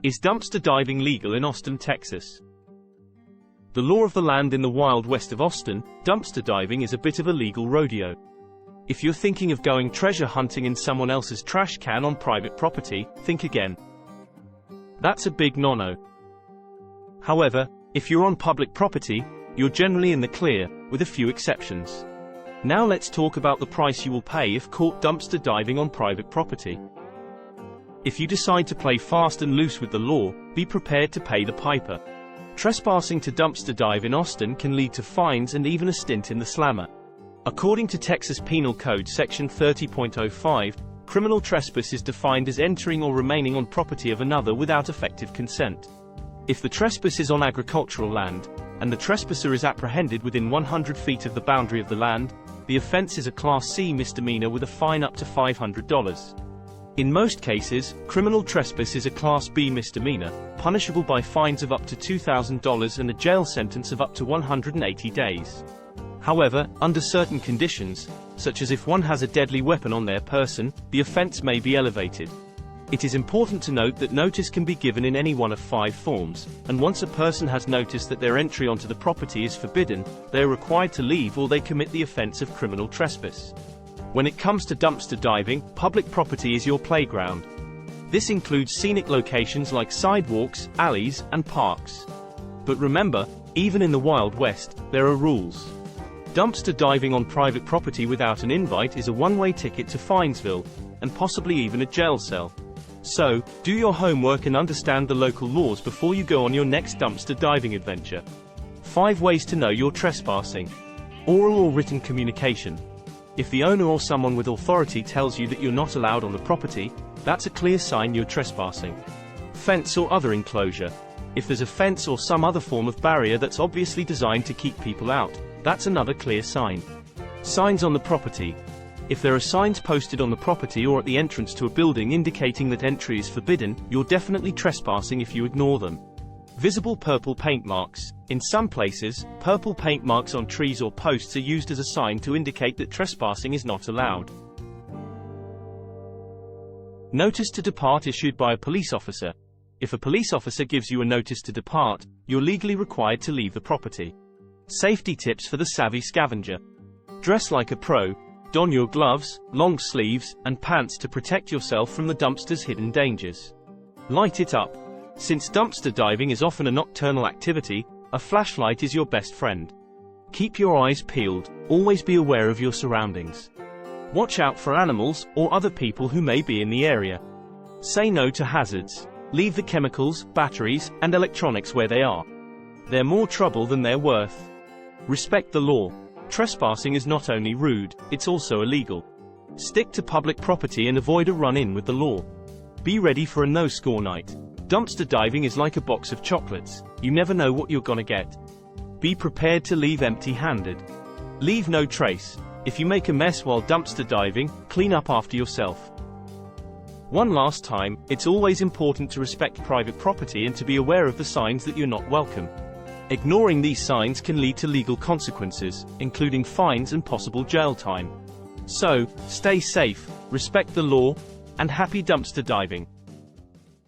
Is dumpster diving legal in Austin, Texas? The law of the land in the wild west of Austin, dumpster diving is a bit of a legal rodeo. If you're thinking of going treasure hunting in someone else's trash can on private property, think again. That's a big no-no. However, if you're on public property, you're generally in the clear, with a few exceptions. Now let's talk about the price you will pay if caught dumpster diving on private property. If you decide to play fast and loose with the law, be prepared to pay the piper. Trespassing to dumpster dive in Austin can lead to fines and even a stint in the slammer. According to Texas Penal Code Section 30.05, criminal trespass is defined as entering or remaining on property of another without effective consent. If the trespass is on agricultural land, and the trespasser is apprehended within 100 feet of the boundary of the land, the offense is a Class C misdemeanor with a fine up to $500. In most cases, criminal trespass is a Class B misdemeanor, punishable by fines of up to $2,000 and a jail sentence of up to 180 days. However, under certain conditions, such as if one has a deadly weapon on their person, the offense may be elevated. It is important to note that notice can be given in any one of 5 forms, and once a person has noticed that their entry onto the property is forbidden, they are required to leave or they commit the offense of criminal trespass. When it comes to dumpster diving, public property is your playground. This includes scenic locations like sidewalks, alleys, and parks. But remember, even in the Wild West, there are rules. Dumpster diving on private property without an invite is a one-way ticket to Finesville, and possibly even a jail cell. So, do your homework and understand the local laws before you go on your next dumpster diving adventure. 5 ways to know you're trespassing. Oral or written communication. If the owner or someone with authority tells you that you're not allowed on the property, that's a clear sign you're trespassing. Fence or other enclosure. If there's a fence or some other form of barrier that's obviously designed to keep people out, that's another clear sign. Signs on the property. If there are signs posted on the property or at the entrance to a building indicating that entry is forbidden, you're definitely trespassing if you ignore them. Visible purple paint marks. In some places, purple paint marks on trees or posts are used as a sign to indicate that trespassing is not allowed. Notice to depart issued by a police officer. If a police officer gives you a notice to depart, you're legally required to leave the property. Safety tips for the savvy scavenger. Dress like a pro. Don your gloves, long sleeves, and pants to protect yourself from the dumpster's hidden dangers. Light it up. Since dumpster diving is often a nocturnal activity, a flashlight is your best friend. Keep your eyes peeled, always be aware of your surroundings. Watch out for animals or other people who may be in the area. Say no to hazards. Leave the chemicals, batteries, and electronics where they are. They're more trouble than they're worth. Respect the law. Trespassing is not only rude, it's also illegal. Stick to public property and avoid a run-in with the law. Be ready for a no-score night. Dumpster diving is like a box of chocolates. You never know what you're gonna get. Be prepared to leave empty-handed. Leave no trace. If you make a mess while dumpster diving, clean up after yourself. One last time, it's always important to respect private property and to be aware of the signs that you're not welcome. Ignoring these signs can lead to legal consequences, including fines and possible jail time. So, stay safe, respect the law, and happy dumpster diving.